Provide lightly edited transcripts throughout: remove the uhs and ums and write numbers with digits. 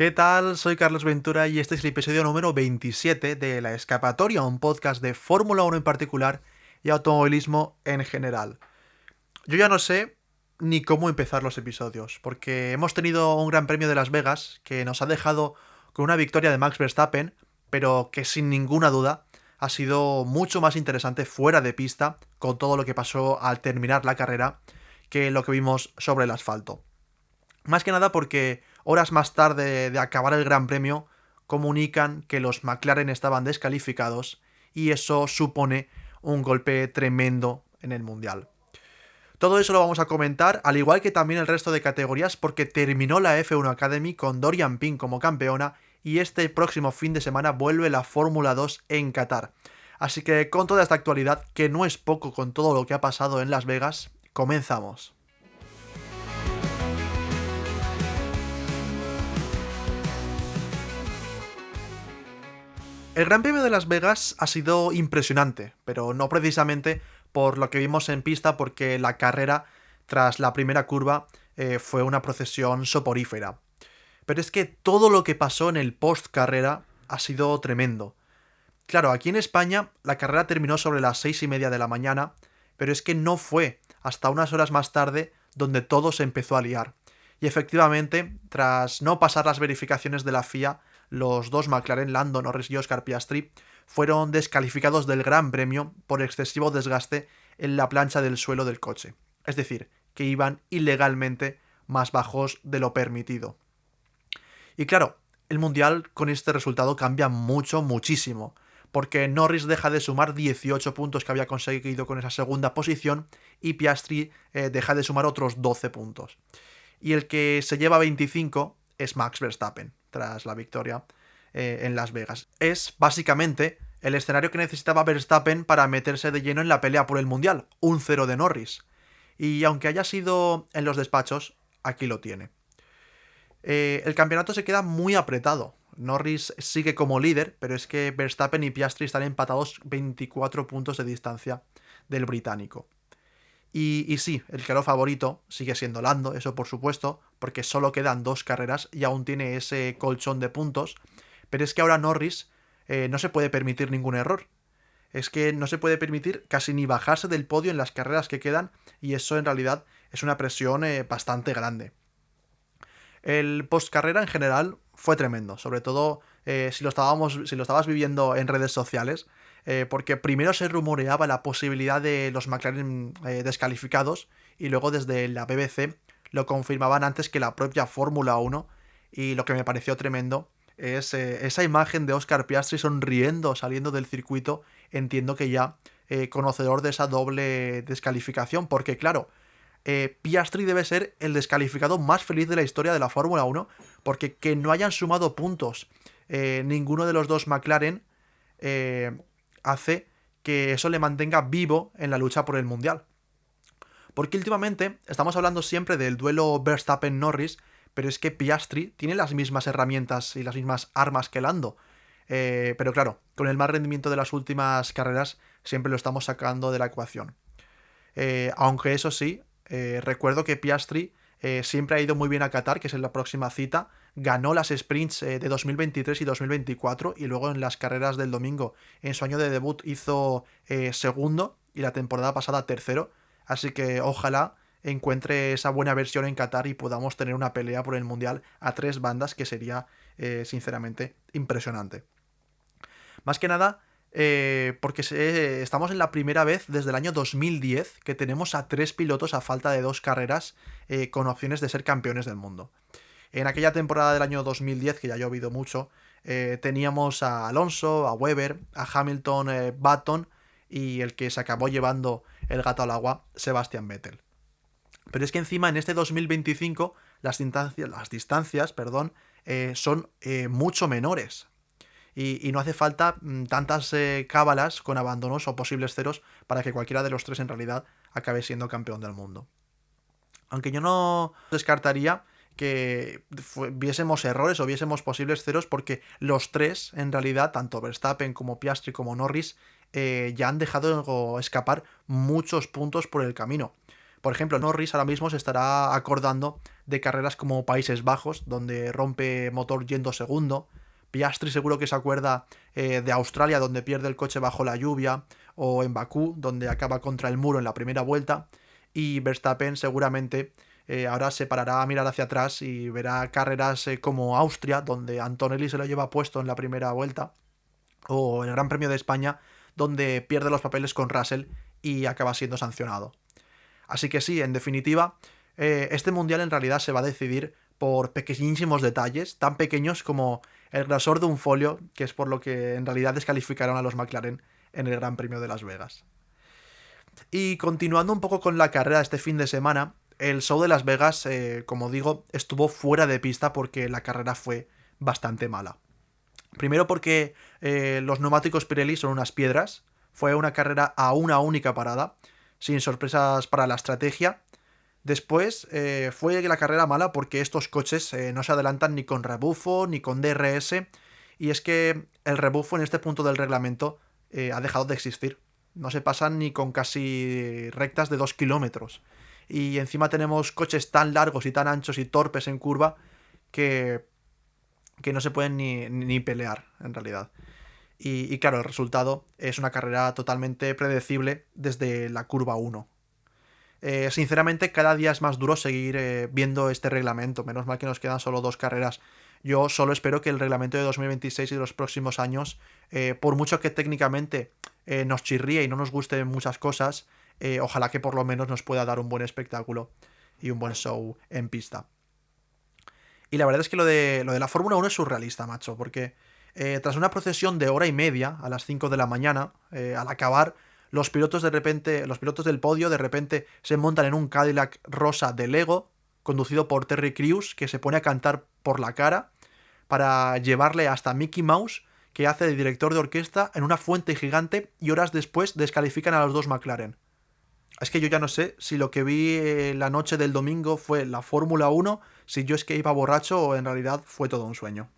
¿Qué tal? Soy Carlos Ventura y este es el episodio número 27 de La Escapatoria, un podcast de Fórmula 1 en particular y automovilismo en general. Yo ya no sé ni cómo empezar los episodios, porque hemos tenido un Gran Premio de Las Vegas que nos ha dejado con una victoria de Max Verstappen, pero que sin ninguna duda ha sido mucho más interesante fuera de pista con todo lo que pasó al terminar la carrera que lo que vimos sobre el asfalto. Más que nada porque horas más tarde de acabar el Gran Premio comunican que los McLaren estaban descalificados y eso supone un golpe tremendo en el Mundial. Todo eso lo vamos a comentar, al igual que también el resto de categorías, porque terminó la F1 Academy con Dorian Pink como campeona y este próximo fin de semana vuelve la Fórmula 2 en Qatar. Así que con toda esta actualidad, que no es poco con todo lo que ha pasado en Las Vegas, comenzamos. El Gran Premio de Las Vegas ha sido impresionante, pero no precisamente por lo que vimos en pista, porque la carrera tras la primera curva fue una procesión soporífera. Pero es que todo lo que pasó en el post-carrera ha sido tremendo. Claro, aquí en España la carrera terminó sobre las 6:30 de la mañana, pero es que no fue hasta unas horas más tarde donde todo se empezó a liar. Y efectivamente, tras no pasar las verificaciones de la FIA, los dos McLaren, Lando Norris y Oscar Piastri, fueron descalificados del Gran Premio por excesivo desgaste en la plancha del suelo del coche. Es decir, que iban ilegalmente más bajos de lo permitido. Y claro, el Mundial con este resultado cambia muchísimo, porque Norris deja de sumar 18 puntos que había conseguido con esa segunda posición y Piastri deja de sumar otros 12 puntos. Y el que se lleva 25 es Max Verstappen, tras la victoria en Las Vegas. Es básicamente el escenario que necesitaba Verstappen para meterse de lleno en la pelea por el Mundial, un 0 de Norris. Y aunque haya sido en los despachos, aquí lo tiene. El campeonato se queda muy apretado. Norris sigue como líder, pero es que Verstappen y Piastri están empatados 24 puntos de distancia del británico. Y sí, el claro favorito sigue siendo Lando, eso por supuesto, porque solo quedan 2 carreras y aún tiene ese colchón de puntos. Pero es que ahora Norris no se puede permitir ningún error. Es que no se puede permitir casi ni bajarse del podio en las carreras que quedan y eso en realidad es una presión bastante grande. El postcarrera en general fue tremendo, sobre todo si lo estabas viviendo en redes sociales, porque primero se rumoreaba la posibilidad de los McLaren descalificados y luego desde la BBC lo confirmaban antes que la propia Fórmula 1, y lo que me pareció tremendo es esa imagen de Oscar Piastri sonriendo saliendo del circuito. Entiendo que ya conocedor de esa doble descalificación, porque claro, Piastri debe ser el descalificado más feliz de la historia de la Fórmula 1, porque que no hayan sumado puntos ninguno de los dos McLaren hace que eso le mantenga vivo en la lucha por el Mundial. Porque últimamente estamos hablando siempre del duelo Verstappen-Norris, pero es que Piastri tiene las mismas herramientas y las mismas armas que Lando. Pero claro, con el mal rendimiento de las últimas carreras siempre lo estamos sacando de la ecuación. Aunque eso sí, recuerdo que Piastri siempre ha ido muy bien a Qatar, que es en la próxima cita. Ganó las sprints de 2023 y 2024 y luego en las carreras del domingo, en su año de debut, hizo segundo y la temporada pasada tercero. Así que ojalá encuentre esa buena versión en Qatar y podamos tener una pelea por el Mundial a 3 bandas, que sería sinceramente impresionante. Más que nada, porque estamos en la primera vez desde el año 2010 que tenemos a 3 pilotos a falta de 2 carreras con opciones de ser campeones del mundo. En aquella temporada del año 2010, que ya ha llovido mucho, teníamos a Alonso, a Webber, a Hamilton, Button y el que se acabó llevando el gato al agua, Sebastian Vettel. Pero es que encima en este 2025 las distancias son mucho menores. Y no hace falta tantas cábalas con abandonos o posibles ceros para que cualquiera de los 3 en realidad acabe siendo campeón del mundo. Aunque yo no descartaría que viésemos errores o viésemos posibles ceros, porque los 3 en realidad, tanto Verstappen como Piastri como Norris, ya han dejado escapar muchos puntos por el camino. Por ejemplo, Norris ahora mismo se estará acordando de carreras como Países Bajos, donde rompe motor yendo segundo. Piastri seguro que se acuerda de Australia, donde pierde el coche bajo la lluvia, o en Bakú, donde acaba contra el muro en la primera vuelta. Y Verstappen seguramente ahora se parará a mirar hacia atrás y verá carreras como Austria, donde Antonelli se lo lleva puesto en la primera vuelta, o el Gran Premio de España, donde pierde los papeles con Russell y acaba siendo sancionado. Así que sí, en definitiva, este mundial en realidad se va a decidir por pequeñísimos detalles, tan pequeños como el grosor de un folio, que es por lo que en realidad descalificaron a los McLaren en el Gran Premio de Las Vegas. Y continuando un poco con la carrera de este fin de semana, el show de Las Vegas, como digo, estuvo fuera de pista porque la carrera fue bastante mala. Primero porque los neumáticos Pirelli son unas piedras, fue una carrera a una única parada, sin sorpresas para la estrategia. Después fue la carrera mala porque estos coches no se adelantan ni con rebufo ni con DRS, y es que el rebufo en este punto del reglamento ha dejado de existir. No se pasan ni con casi rectas de 2 kilómetros. Y encima tenemos coches tan largos y tan anchos y torpes en curva que, que no se pueden ni pelear, en realidad. Y claro, el resultado es una carrera totalmente predecible desde la curva 1. Sinceramente, cada día es más duro seguir viendo este reglamento. Menos mal que nos quedan solo 2 carreras. Yo solo espero que el reglamento de 2026 y de los próximos años, por mucho que técnicamente nos chirríe y no nos gusten muchas cosas, ojalá que por lo menos nos pueda dar un buen espectáculo y un buen show en pista. Y la verdad es que lo de la Fórmula 1 es surrealista, macho, porque tras una procesión de hora y media a las 5 de la mañana, al acabar, los pilotos del podio de repente se montan en un Cadillac rosa de Lego, conducido por Terry Crews, que se pone a cantar por la cara, para llevarle hasta Mickey Mouse, que hace de director de orquesta en una fuente gigante, y horas después descalifican a los 2 McLaren. Es que yo ya no sé si lo que vi la noche del domingo fue la Fórmula 1, si yo es que iba borracho o en realidad fue todo un sueño.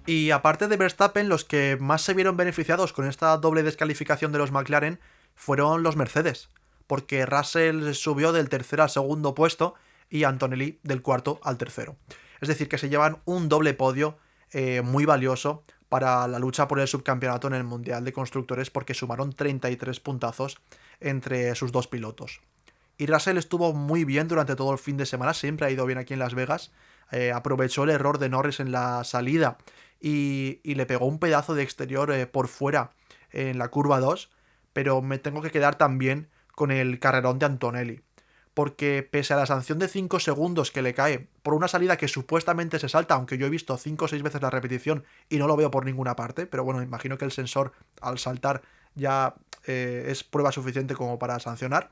Y aparte de Verstappen, los que más se vieron beneficiados con esta doble descalificación de los McLaren fueron los Mercedes, porque Russell subió del tercer al segundo puesto y Antonelli del cuarto al tercero. Es decir, que se llevan un doble podio muy valioso para la lucha por el subcampeonato en el Mundial de Constructores, porque sumaron 33 puntazos entre sus 2 pilotos. Y Russell estuvo muy bien durante todo el fin de semana, siempre ha ido bien aquí en Las Vegas. Aprovechó el error de Norris en la salida y le pegó un pedazo de exterior por fuera en la curva 2, pero me tengo que quedar también con el carrerón de Antonelli. Porque pese a la sanción de 5 segundos que le cae por una salida que supuestamente se salta, aunque yo he visto 5 o 6 veces la repetición y no lo veo por ninguna parte, pero bueno, imagino que el sensor al saltar ya es prueba suficiente como para sancionar.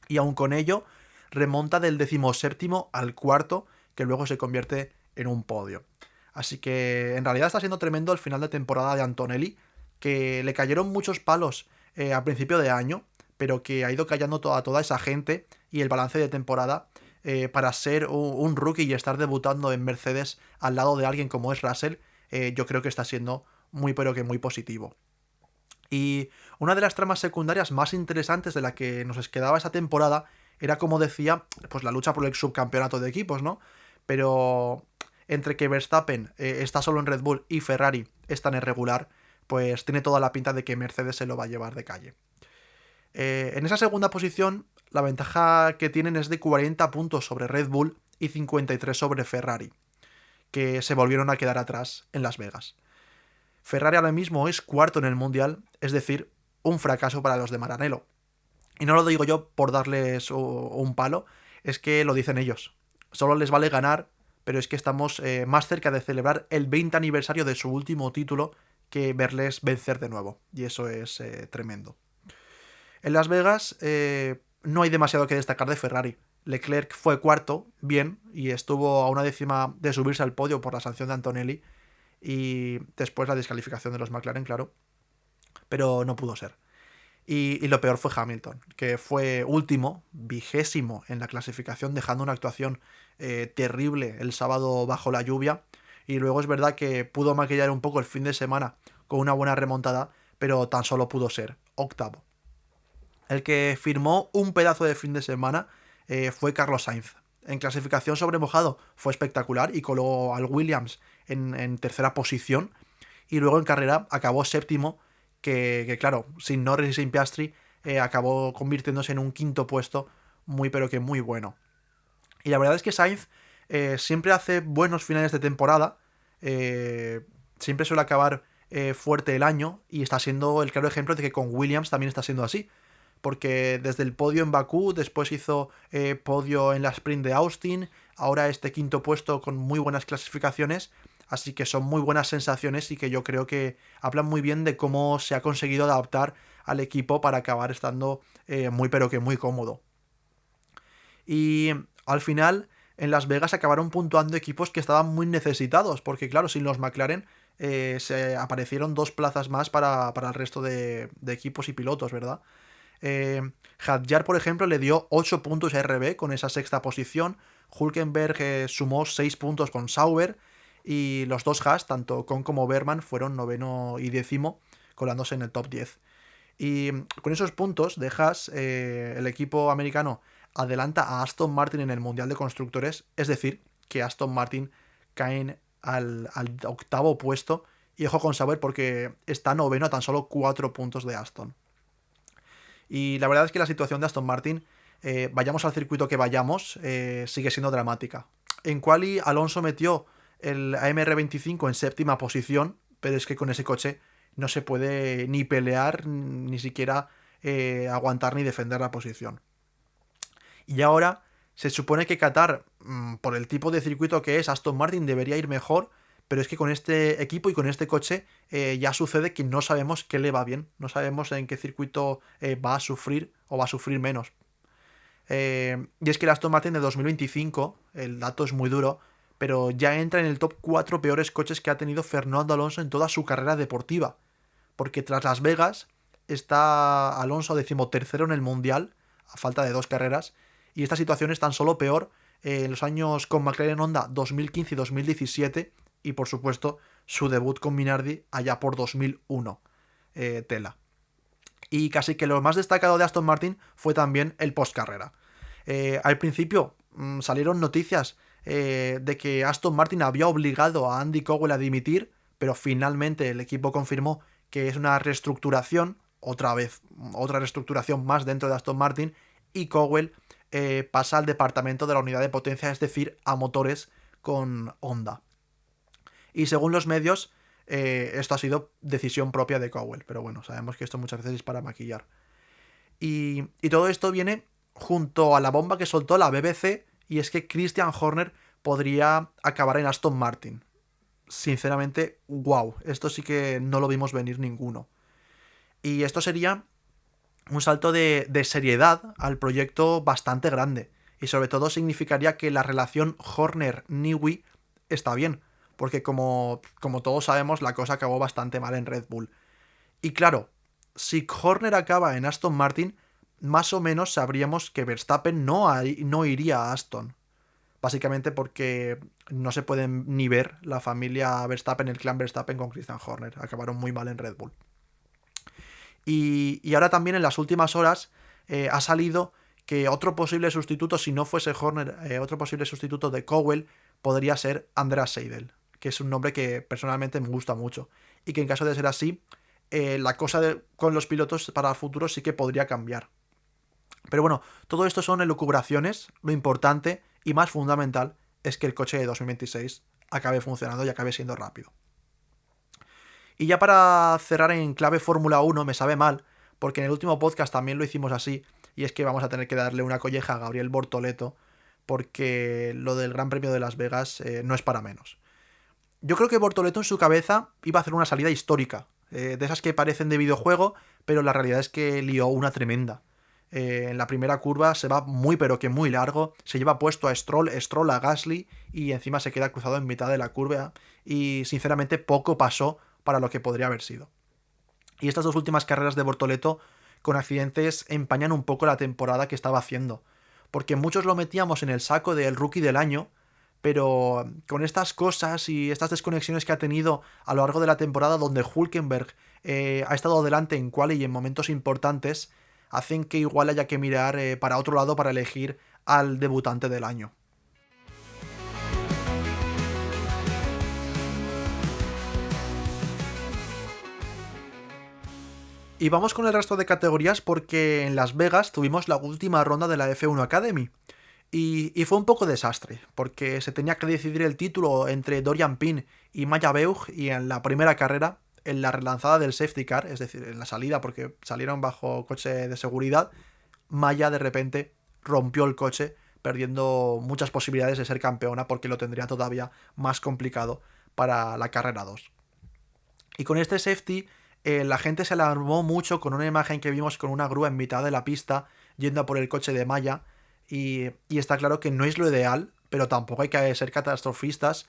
Y aun con ello, remonta del 17º al cuarto, que luego se convierte en un podio. Así que en realidad está siendo tremendo el final de temporada de Antonelli, que le cayeron muchos palos a principio de año, pero que ha ido callando toda esa gente y el balance de temporada para ser un rookie y estar debutando en Mercedes al lado de alguien como es Russell, yo creo que está siendo muy pero que muy positivo. Y una de las tramas secundarias más interesantes de la que nos quedaba esa temporada era, como decía, pues la lucha por el subcampeonato de equipos, ¿no? Pero entre que Verstappen está solo en Red Bull y Ferrari es tan irregular, pues tiene toda la pinta de que Mercedes se lo va a llevar de calle. En esa segunda posición, la ventaja que tienen es de 40 puntos sobre Red Bull y 53 sobre Ferrari, que se volvieron a quedar atrás en Las Vegas. Ferrari ahora mismo es cuarto en el Mundial, es decir, un fracaso para los de Maranello. Y no lo digo yo por darles un palo, es que lo dicen ellos. Solo les vale ganar, pero es que estamos más cerca de celebrar el 20 aniversario de su último título que verles vencer de nuevo. Y eso es tremendo. En Las Vegas no hay demasiado que destacar de Ferrari. Leclerc fue cuarto, bien, y estuvo a una décima de subirse al podio por la sanción de Antonelli, y después la descalificación de los McLaren, claro, pero no pudo ser. Y lo peor fue Hamilton, que fue último, 20º en la clasificación, dejando una actuación terrible el sábado bajo la lluvia, Y luego es verdad que pudo maquillar un poco el fin de semana con una buena remontada, pero tan solo pudo ser octavo. El que firmó un pedazo de fin de semana fue Carlos Sainz. En clasificación sobre mojado fue espectacular y coló al Williams en tercera posición. Y luego en carrera acabó séptimo, que claro, sin Norris y sin Piastri, acabó convirtiéndose en un quinto puesto muy pero que muy bueno. Y la verdad es que Sainz siempre hace buenos finales de temporada, siempre suele acabar fuerte el año y está siendo el claro ejemplo de que con Williams también está siendo así. Porque desde el podio en Bakú, después hizo podio en la sprint de Austin, ahora este quinto puesto con muy buenas clasificaciones, así que son muy buenas sensaciones y que yo creo que hablan muy bien de cómo se ha conseguido adaptar al equipo para acabar estando muy pero que muy cómodo. Y al final, en Las Vegas acabaron puntuando equipos que estaban muy necesitados, porque claro, sin los McLaren se aparecieron 2 plazas más para el resto de equipos y pilotos, ¿verdad? Hadjar, por ejemplo, le dio 8 puntos a RB con esa sexta posición. Hülkenberg sumó 6 puntos con Sauber. Y los dos Haas, tanto Con como Berman, fueron noveno y décimo, colándose en el top 10. Y con esos puntos de Haas, el equipo americano adelanta a Aston Martin en el Mundial de Constructores. Es decir, que Aston Martin caen al octavo puesto. Y ojo con Sauber porque está noveno a tan solo 4 puntos de Aston. Y la verdad es que la situación de Aston Martin, vayamos al circuito que vayamos, sigue siendo dramática. En quali Alonso metió el AMR25 en séptima posición, pero es que con ese coche no se puede ni pelear, ni siquiera aguantar ni defender la posición. Y ahora se supone que Qatar, por el tipo de circuito que es, Aston Martin debería ir mejor, pero es que con este equipo y con este coche ya sucede que no sabemos qué le va bien, no sabemos en qué circuito va a sufrir o va a sufrir menos. Y es que el Aston Martin de 2025, el dato es muy duro, pero ya entra en el top 4 peores coches que ha tenido Fernando Alonso en toda su carrera deportiva. Porque tras Las Vegas está Alonso 13º en el Mundial, a falta de 2 carreras, y esta situación es tan solo peor en los años con McLaren Honda 2015 y 2017, y por supuesto su debut con Minardi allá por 2001. Tela. Y casi que lo más destacado de Aston Martin fue también el postcarrera. Al principio salieron noticias de que Aston Martin había obligado a Andy Cowell a dimitir, pero finalmente el equipo confirmó que es una reestructuración, otra vez, otra reestructuración más dentro de Aston Martin, y Cowell pasa al departamento de la unidad de potencia, es decir, a motores con Honda. Y según los medios, esto ha sido decisión propia de Cowell, pero bueno, sabemos que esto muchas veces es para maquillar. Y todo esto viene junto a la bomba que soltó la BBC, y es que Christian Horner podría acabar en Aston Martin. Sinceramente, wow, esto sí que no lo vimos venir ninguno. Y esto sería un salto de seriedad al proyecto bastante grande. Y sobre todo significaría que la relación Horner-Newey está bien. Porque como todos sabemos, la cosa acabó bastante mal en Red Bull. Y claro, si Horner acaba en Aston Martin, más o menos sabríamos que Verstappen no iría a Aston. Básicamente porque no se pueden ni ver la familia Verstappen, el clan Verstappen con Christian Horner. Acabaron muy mal en Red Bull. Y ahora también en las últimas horas ha salido que otro posible sustituto, si no fuese Horner, otro posible sustituto de Cowell podría ser Andreas Seidel, que es un nombre que personalmente me gusta mucho. Y que en caso de ser así, la cosa con los pilotos para el futuro sí que podría cambiar. Pero bueno, todo esto son elucubraciones. Lo importante y más fundamental es que el coche de 2026 acabe funcionando y acabe siendo rápido. Y ya para cerrar en clave Fórmula 1, me sabe mal, porque en el último podcast también lo hicimos así, y es que vamos a tener que darle una colleja a Gabriel Bortoleto, porque lo del Gran Premio de Las Vegas no es para menos. Yo creo que Bortoleto en su cabeza iba a hacer una salida histórica, de esas que parecen de videojuego, pero la realidad es que lió una tremenda. En la primera curva se va muy pero que muy largo, se lleva puesto a Stroll a Gasly y encima se queda cruzado en mitad de la curva y sinceramente poco pasó para lo que podría haber sido. Y estas 2 últimas carreras de Bortoleto con accidentes empañan un poco la temporada que estaba haciendo, porque muchos lo metíamos en el saco del rookie del año, pero con estas cosas y estas desconexiones que ha tenido a lo largo de la temporada, donde Hülkenberg ha estado delante en quali y en momentos importantes, hacen que igual haya que mirar para otro lado para elegir al debutante del año. Y vamos con el resto de categorías porque en Las Vegas tuvimos la última ronda de la F1 Academy. Y fue un poco desastre, porque se tenía que decidir el título entre Dorian Pin y Maya Beug, y en la primera carrera, en la relanzada del safety car, es decir, en la salida, porque salieron bajo coche de seguridad, Maya de repente rompió el coche, perdiendo muchas posibilidades de ser campeona, porque lo tendría todavía más complicado para la carrera 2. Y con este safety, la gente se alarmó mucho con una imagen que vimos con una grúa en mitad de la pista, yendo a por el coche de Maya. Y está claro que no es lo ideal, pero tampoco hay que ser catastrofistas.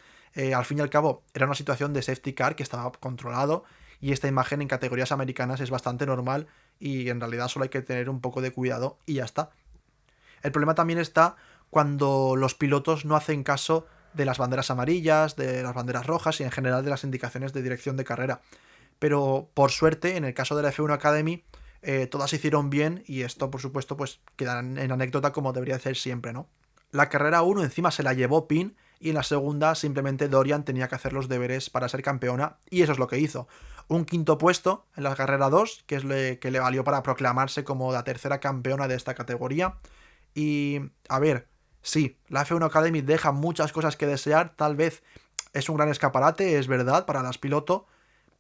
Al fin y al cabo, era una situación de safety car que estaba controlado, y esta imagen en categorías americanas es bastante normal, y en realidad solo hay que tener un poco de cuidado y ya está. El problema también está cuando los pilotos no hacen caso de las banderas amarillas, de las banderas rojas y en general de las indicaciones de dirección de carrera. Pero por suerte, en el caso de la F1 Academy, todas se hicieron bien, y esto por supuesto pues queda en anécdota, como debería ser siempre, ¿no? La carrera 1 encima se la llevó Pin, y en la segunda simplemente Dorian tenía que hacer los deberes para ser campeona, y eso es lo que hizo. Un quinto puesto en la carrera 2, que es lo que le valió para proclamarse como la tercera campeona de esta categoría. Y a ver, sí, la F1 Academy deja muchas cosas que desear, tal vez es un gran escaparate, es verdad, para las pilotos,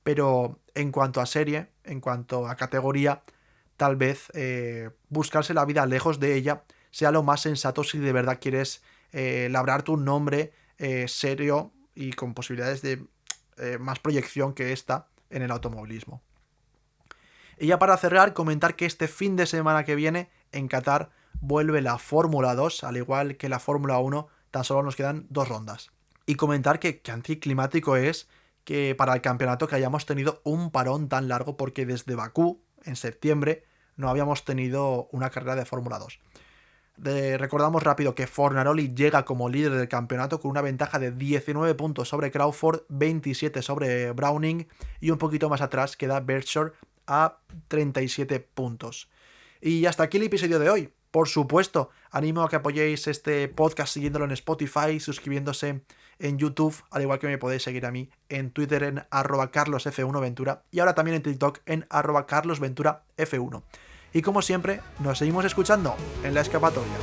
pero en cuanto a serie, en cuanto a categoría, tal vez buscarse la vida lejos de ella sea lo más sensato si de verdad quieres labrarte un nombre serio y con posibilidades de más proyección que esta en el automovilismo. Y ya para cerrar, comentar que este fin de semana que viene en Qatar vuelve la Fórmula 2, al igual que la Fórmula 1, tan solo nos quedan 2 rondas. Y comentar que anticlimático es que para el campeonato que hayamos tenido un parón tan largo, porque desde Bakú, en septiembre, no habíamos tenido una carrera de Fórmula 2. Recordamos rápido que Fornaroli llega como líder del campeonato con una ventaja de 19 puntos sobre Crawford, 27 sobre Browning, y un poquito más atrás queda Berkshire a 37 puntos. Y hasta aquí el episodio de hoy. Por supuesto, animo a que apoyéis este podcast siguiéndolo en Spotify, suscribiéndose en YouTube, al igual que me podéis seguir a mí en Twitter en @carlosf1ventura, y ahora también en TikTok en @carlosventuraf1. Y como siempre, nos seguimos escuchando en La Escapatoria.